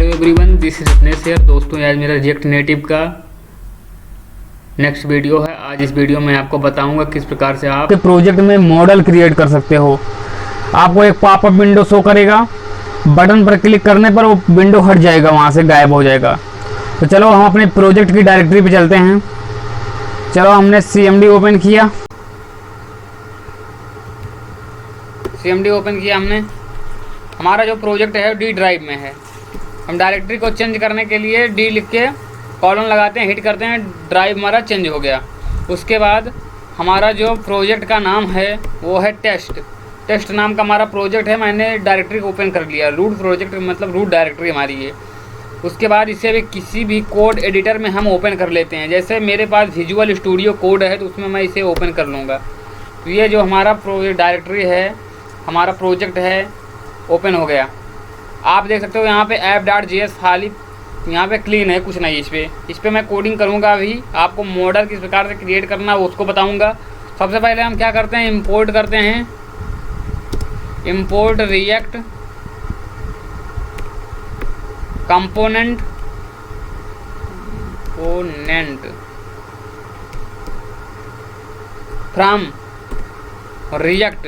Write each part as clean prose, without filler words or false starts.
Everyone, this is अपने share. दोस्तों, आज मेरा रिएक्ट नेटिव का नेक्स्ट वीडियो है। आज इस वीडियो में आपको बताऊंगा किस प्रकार से आप प्रोजेक्ट में मॉडल क्रिएट कर सकते हो। आपको एक पॉपअप विंडो शो करेगा, बटन पर क्लिक करने पर वो विंडो हट जाएगा, वहाँ से गायब हो जाएगा। तो चलो हम अपने प्रोजेक्ट की डायरेक्टरी पे चलते हैं। चलो, हमने CMD ओपन किया। CMD ओपन किया हमने। हमारा जो प्रोजेक्ट है डी ड्राइव में है। हम डायरेक्टरी को चेंज करने के लिए डी लिख के कॉलन लगाते हैं, हिट करते हैं, ड्राइव हमारा चेंज हो गया। उसके बाद हमारा जो प्रोजेक्ट का नाम है वो है टेस्ट नाम का हमारा प्रोजेक्ट है। मैंने डायरेक्टरी को ओपन कर लिया। रूट प्रोजेक्ट मतलब रूट डायरेक्टरी हमारी है। उसके बाद इसे भी किसी भी कोड एडिटर में हम ओपन कर लेते हैं। जैसे मेरे पास विजुअल स्टूडियो कोड है तो उसमें मैं इसे ओपन कर लूँगा। तो ये जो हमारा डायरेक्टरी है, हमारा प्रोजेक्ट है, ओपन हो गया। आप देख सकते हो यहाँ पे app.js खाली यहाँ पे क्लीन है, कुछ नहीं। इस पे मैं कोडिंग करूँगा। अभी आपको मॉडल किस प्रकार से क्रिएट करना है उसको बताऊँगा। सबसे पहले हम क्या करते हैं, इंपोर्ट करते हैं। Import react component from react.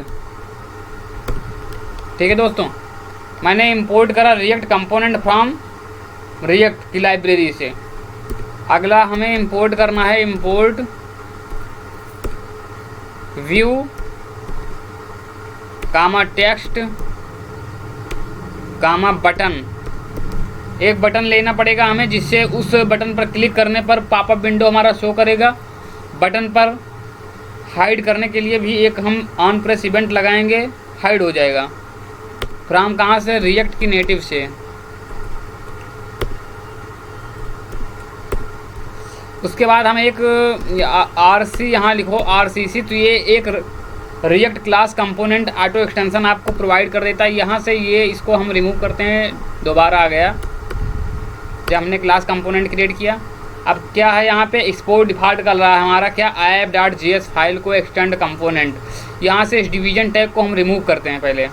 ठीक है दोस्तों, मैंने इंपोर्ट करा रिएक्ट कंपोनेंट फ्रॉम रिएक्ट की लाइब्रेरी से। अगला हमें इंपोर्ट करना है, इंपोर्ट व्यू कामा टेक्स्ट कामा बटन। एक बटन लेना पड़ेगा हमें, जिससे उस बटन पर क्लिक करने पर पॉपअप विंडो हमारा शो करेगा। बटन पर हाइड करने के लिए भी एक हम ऑन प्रेस इवेंट लगाएंगे, हाइड हो जाएगा। फ्रॉम कहाँ से, रिएक्ट की नेटिव से। उसके बाद हम एक RC यहाँ लिखो, RCC। तो ये एक react class component auto extension आपको प्रोवाइड कर देता है। यहाँ से ये इसको हम रिमूव करते हैं, दोबारा आ गया जब हमने क्लास कंपोनेंट क्रिएट किया। अब क्या है यहाँ पे, एक्सपोर्ट डिफ़ॉल्ट कर रहा है हमारा क्या, app.js फाइल को एक्सटेंड कंपोनेंट। यहाँ से इस डिवीजन टैग को हम रिमूव करते हैं। पहले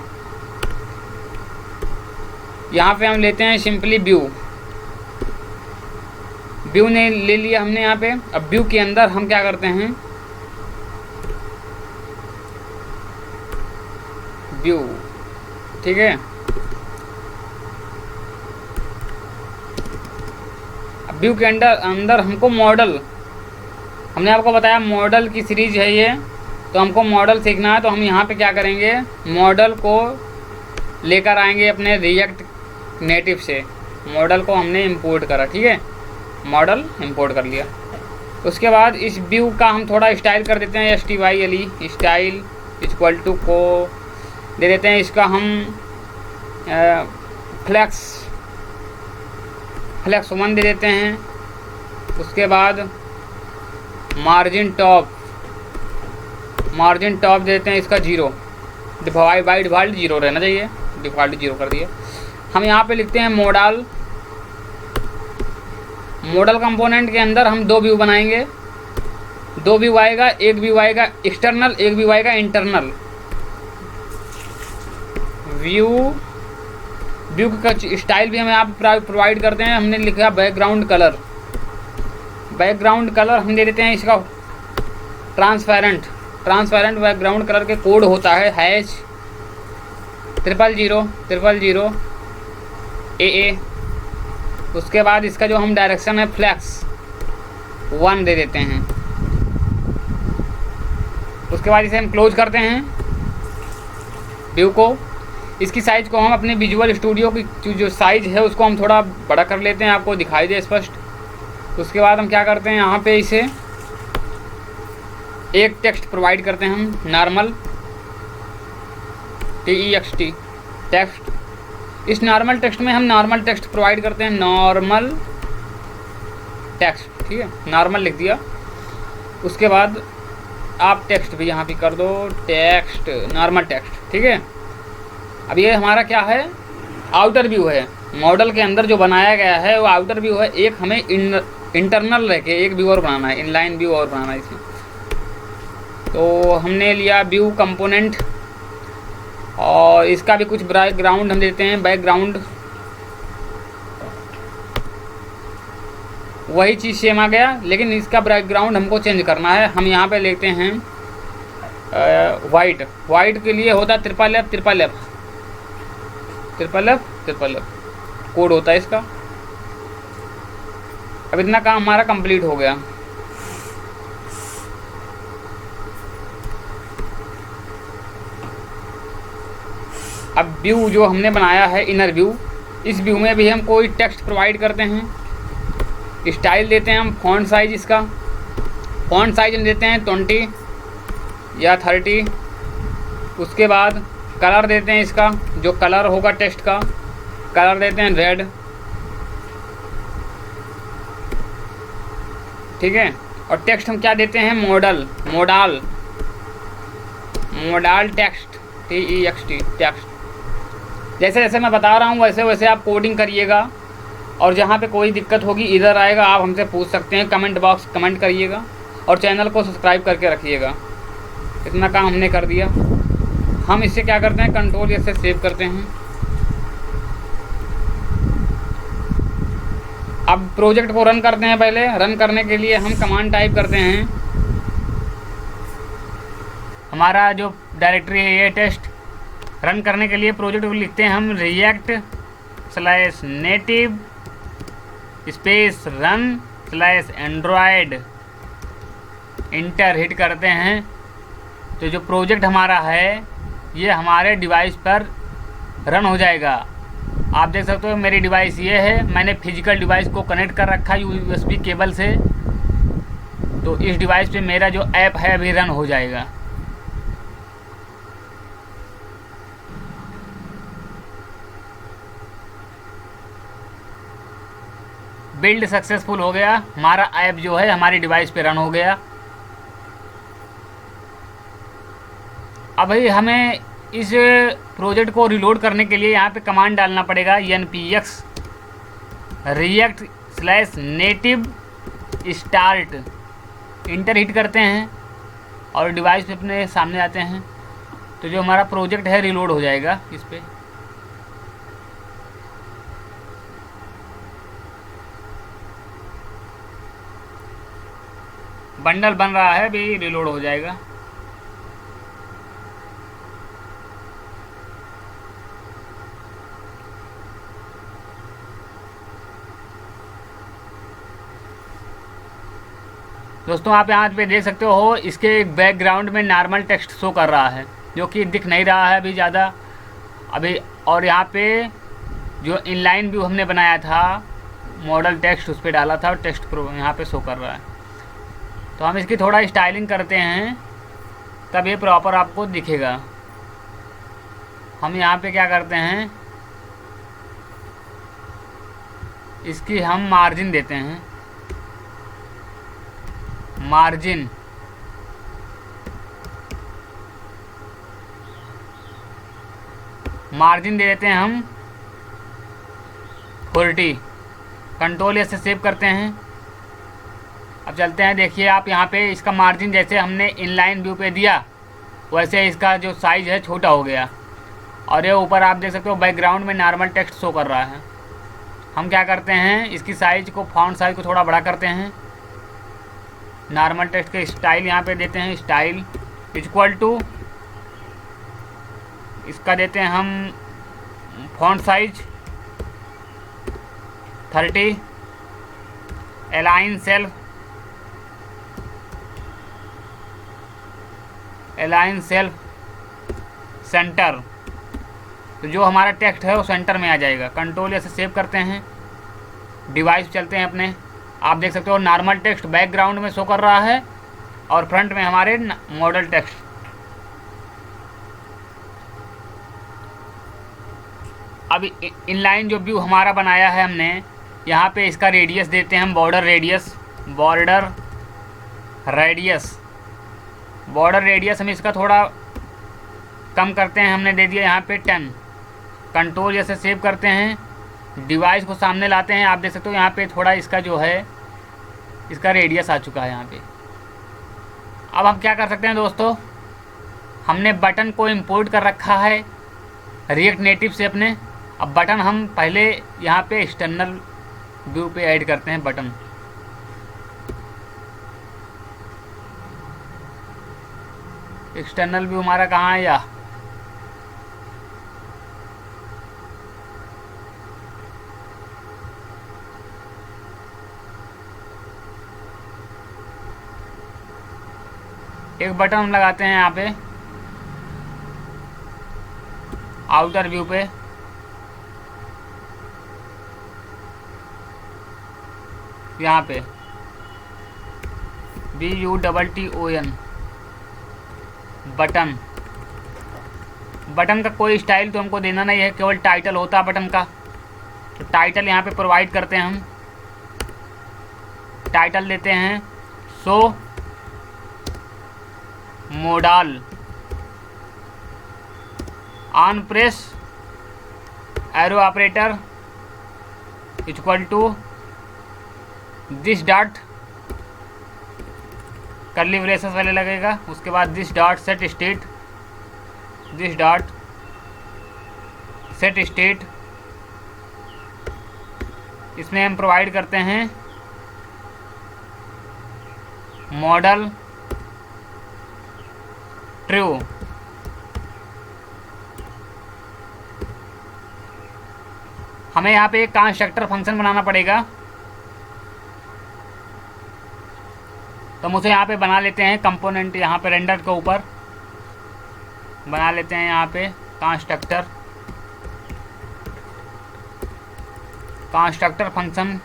यहाँ पे हम लेते हैं सिंपली व्यू ने ले लिया हमने यहाँ पे। अब व्यू के अंदर हम क्या करते हैं, व्यू, ठीक है। अब व्यू के अंदर हमको मॉडल, हमने आपको बताया मॉडल की सीरीज है ये, तो हमको मॉडल सीखना है। तो हम यहाँ पे क्या करेंगे, मॉडल को लेकर आएंगे अपने रिएक्ट नेटिव से। मॉडल को हमने इंपोर्ट करा, ठीक है, मॉडल इंपोर्ट कर लिया। उसके बाद इस व्यू का हम थोड़ा स्टाइल कर देते हैं, STYLE स्टाइल इक्वल टू को दे देते हैं। इसका हम फ्लैक्स 1 दे देते हैं। उसके बाद मार्जिन टॉप दे देते हैं, इसका 0। बाई डिफ़ॉल्ट 0 रहना चाहिए, डिफ़ॉल्ट 0 कर दिए। हम यहाँ पे लिखते हैं मॉडल कंपोनेंट के अंदर हम 2 व्यू बनाएंगे। 2 व्यू आएगा, एक व्यू आएगा एक्सटर्नल, एक व्यू आएगा इंटरनल। व्यू का स्टाइल भी हमें आप प्रोवाइड करते हैं। हमने लिखा बैकग्राउंड कलर हम दे देते हैं इसका ट्रांसपेरेंट बैकग्राउंड कलर के कोड होता है #000 AA। उसके बाद इसका जो हम डायरेक्शन है फ्लैक्स 1 दे देते हैं। उसके बाद इसे हम क्लोज करते हैं व्यू को। इसकी साइज़ को हम अपने विजुअल स्टूडियो की जो साइज़ है उसको हम थोड़ा बड़ा कर लेते हैं, आपको दिखाई दे स्पष्ट। उसके बाद हम क्या करते हैं, यहाँ पे इसे एक टेक्स्ट प्रोवाइड करते हैं हम, नॉर्मल TEXT टेक्स्ट। इस नॉर्मल टेक्स्ट में हम नॉर्मल टेक्स्ट प्रोवाइड करते हैं, नॉर्मल टेक्स्ट, ठीक है, नॉर्मल लिख दिया। उसके बाद आप टेक्स्ट भी यहाँ पे कर दो, टेक्स्ट नॉर्मल टेक्स्ट, ठीक है। अब ये हमारा क्या है, आउटर व्यू है। मॉडल के अंदर जो बनाया गया है वो आउटर व्यू है। एक हमें इंटरनल रह के एक व्यू और बनाना है, इनलाइन व्यू और बनाना है इसमें। तो हमने लिया व्यू कंपोनेंट और इसका भी कुछ बैकग्राउंड हम देते हैं, बैकग्राउंड वही चीज़ सेम आ गया, लेकिन इसका बैकग्राउंड हमको चेंज करना है। हम यहाँ पे लेते हैं वाइट। वाइट के लिए होता है triple F triple F triple F triple F code होता है इसका। अब इतना काम हमारा कंप्लीट हो गया। अब व्यू जो हमने बनाया है इनर व्यू, इस व्यू में भी हम कोई टेक्स्ट प्रोवाइड करते हैं। स्टाइल देते हैं हम फॉन्ट साइज, इसका फॉन्ट साइज हम देते हैं 20 या 30। उसके बाद कलर देते हैं, इसका जो कलर होगा टेक्स्ट का कलर देते हैं रेड, ठीक है। और टेक्स्ट हम क्या देते हैं मॉडल टेक्स्ट TEXT टेक्स्ट। जैसे जैसे मैं बता रहा हूँ वैसे वैसे आप कोडिंग करिएगा, और जहाँ पे कोई दिक्कत होगी इधर आएगा, आप हमसे पूछ सकते हैं, कमेंट बॉक्स कमेंट करिएगा, और चैनल को सब्सक्राइब करके रखिएगा। इतना काम हमने कर दिया। हम इससे क्या करते हैं, कंट्रोल ऐसे सेव करते हैं। अब प्रोजेक्ट को रन करते हैं। पहले रन करने के लिए हम कमांड टाइप करते हैं। हमारा जो डायरेक्टरी है ये टेस्ट, रन करने के लिए प्रोजेक्ट को लिखते हैं हम react/native space run/android, inter hit करते हैं। तो जो प्रोजेक्ट हमारा है ये हमारे डिवाइस पर रन हो जाएगा। आप देख सकते हो मेरी डिवाइस ये है, मैंने फिजिकल डिवाइस को कनेक्ट कर रखा है USB केबल से, तो इस डिवाइस पे मेरा जो ऐप है अभी रन हो जाएगा। बिल्ड सक्सेसफुल हो गया, हमारा ऐप जो है हमारी डिवाइस पे रन हो गया। अब भाई हमें इस प्रोजेक्ट को रिलोड करने के लिए यहाँ पे कमांड डालना पड़ेगा npx react/native start, inter hit करते हैं और डिवाइस पे अपने सामने आते हैं। तो जो हमारा प्रोजेक्ट है रिलोड हो जाएगा। इस पे बंडल बन रहा है, भी रिलोड हो जाएगा। दोस्तों आप यहाँ पे देख सकते हो, इसके बैकग्राउंड में नॉर्मल टेक्स्ट शो कर रहा है, जो कि दिख नहीं रहा है अभी ज़्यादा अभी। और यहाँ पे जो इनलाइन व्यू हमने बनाया था मॉडल टेक्स्ट, उस पर डाला था और टेक्स्ट प्रो यहाँ पे शो कर रहा है। तो हम इसकी थोड़ा स्टाइलिंग करते हैं, तब ये प्रॉपर आपको दिखेगा। हम यहाँ पे क्या करते हैं, इसकी हम मार्जिन देते हैं, मार्जिन दे देते हैं हम 40। कंट्रोल से सेव करते हैं। अब चलते हैं, देखिए आप यहाँ पे इसका मार्जिन जैसे हमने इनलाइन व्यू पे दिया वैसे इसका जो साइज़ है छोटा हो गया। और ये ऊपर आप देख सकते हो बैकग्राउंड में नॉर्मल टेक्स्ट शो कर रहा है। हम क्या करते हैं, इसकी साइज़ को फॉन्ट साइज़ को थोड़ा बड़ा करते हैं। नॉर्मल टेक्स्ट के स्टाइल यहाँ पे देते हैं, स्टाइल इक्वल टू इसका देते हैं हम font size 30, align self centre. तो जो हमारा टेक्स्ट है वो सेंटर में आ जाएगा। कंट्रोल से सेव करते हैं, डिवाइस चलते हैं अपने। आप देख सकते हो नॉर्मल टेक्स्ट बैकग्राउंड में शो कर रहा है और फ्रंट में हमारे मॉडल टेक्स्ट। अब इनलाइन जो व्यू हमारा बनाया है हमने, यहाँ पे इसका रेडियस देते हैं हम बॉर्डर रेडियस हम इसका थोड़ा कम करते हैं। हमने दे दिया यहाँ पे 10। कंट्रोल जैसे सेव करते हैं, डिवाइस को सामने लाते हैं। आप देख सकते हो यहाँ पे थोड़ा इसका जो है इसका रेडियस आ चुका है यहाँ पे। अब हम क्या कर सकते हैं दोस्तों, हमने बटन को इंपोर्ट कर रखा है रिएक्ट नेटिव से अपने। अब बटन हम पहले यहाँ पे एक्सटर्नल व्यू पे ऐड करते हैं बटन। एक्सटर्नल व्यू हमारा कहाँ है, या एक बटन हम लगाते हैं यहाँ पे आउटर व्यू पे, यहाँ पे BUTTON बटन। बटन का कोई स्टाइल तो हमको देना नहीं है, केवल टाइटल होता है बटन का। तो टाइटल यहाँ पे प्रोवाइड करते हैं हम। टाइटल देते हैं show modal on press arrow operator equal to this dot, curly braces वाले लगेगा, उसके बाद this dot set state, this dot set state. इसमें हम प्रोवाइड करते हैं मॉडल ट्रू। हमें यहाँ पे एक कंस्ट्रक्टर फंक्शन बनाना पड़ेगा, तो हम उसे यहाँ पे बना लेते हैं। कंपोनेंट यहाँ पे रेंडर के ऊपर बना लेते हैं, यहाँ पे कंस्ट्रक्टर फंक्शन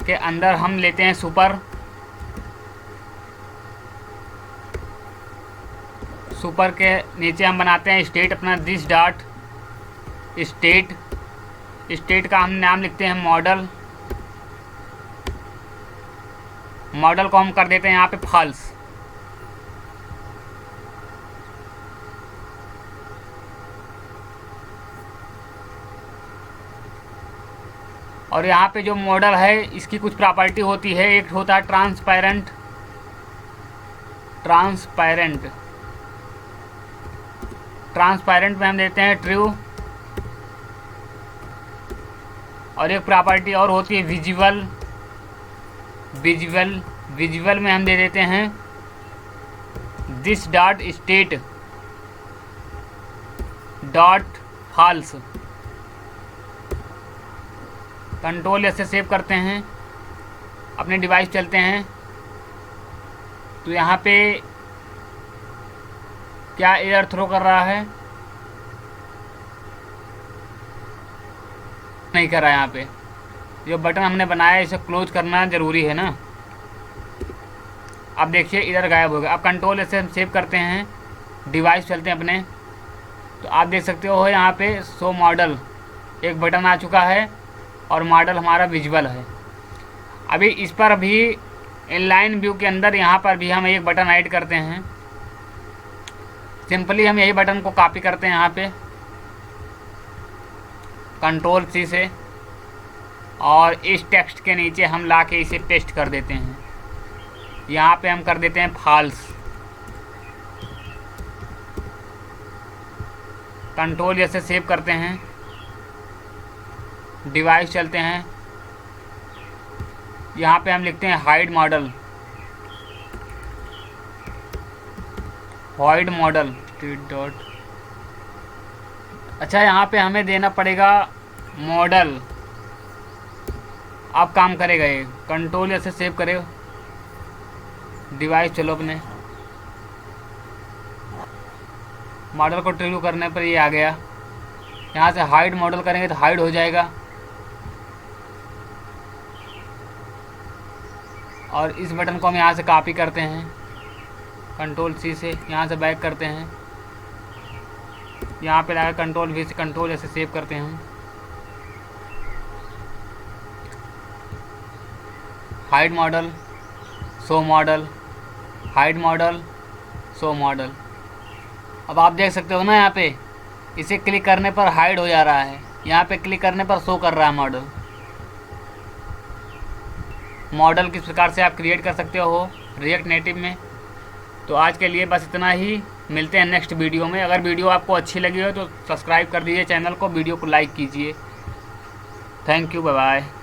के अंदर हम लेते हैं सुपर के नीचे हम बनाते हैं स्टेट अपना, दिस डॉट स्टेट का हम नाम लिखते हैं मॉडल को हम कर देते हैं यहाँ पे फॉल्स। और यहाँ पे जो मॉडल है इसकी कुछ प्रॉपर्टी होती है। एक होता है ट्रांसपेरेंट में हम देते हैं ट्रू। और एक प्रॉपर्टी और होती है विजुअल में हम दे देते हैं this dot state dot false. Control ऐसे सेव करते हैं, अपने डिवाइस चलते हैं, तो यहाँ पे क्या एरर थ्रो कर रहा है, नहीं कर रहा है। यहाँ पे जो बटन हमने बनाया है इसे क्लोज करना ज़रूरी है ना। अब देखिए इधर गायब हो गया। अब कंट्रोल ऐसे हम सेव करते हैं, डिवाइस चलते हैं अपने, तो आप देख सकते हो यहाँ पे शो मॉडल एक बटन आ चुका है और मॉडल हमारा विजुअल है। अभी इस पर भी इनलाइन व्यू के अंदर यहाँ पर भी हम एक बटन ऐड करते हैं। सिंपली हम यही बटन को कॉपी करते हैं यहाँ पे कंट्रोल C से, और इस टेक्स्ट के नीचे हम ला के इसे पेस्ट कर देते हैं। यहाँ पे हम कर देते हैं फॉल्स। कंट्रोल जैसे सेव करते हैं, डिवाइस चलते हैं, यहाँ पे हम लिखते हैं हाइड मॉडल डॉट। अच्छा, यहाँ पे हमें देना पड़ेगा मॉडल। अब काम करेगा ये। कंट्रोल ऐसे सेव करे, डिवाइस चलो अपने, मॉडल को ट्रू करने पर ये आ गया। यहाँ से हाइड मॉडल करेंगे तो हाइड हो जाएगा। और इस बटन को हम यहाँ से कॉपी करते हैं, कंट्रोल C से यहाँ से बैक करते हैं, यहाँ पे लाकर कंट्रोल V से कंट्रोल ऐसे सेव करते हैं हम। Hide model, show model, hide model, show model. अब आप देख सकते हो ना, यहाँ पे इसे क्लिक करने पर हाइड हो जा रहा है, यहाँ पे क्लिक करने पर शो कर रहा है मॉडल किस प्रकार से आप क्रिएट कर सकते हो रिएक्ट नेटिव में। तो आज के लिए बस इतना ही, मिलते हैं नेक्स्ट वीडियो में। अगर वीडियो आपको अच्छी लगी हो तो सब्सक्राइब कर दीजिए चैनल को, वीडियो को लाइक कीजिए। Thank you, bye bye.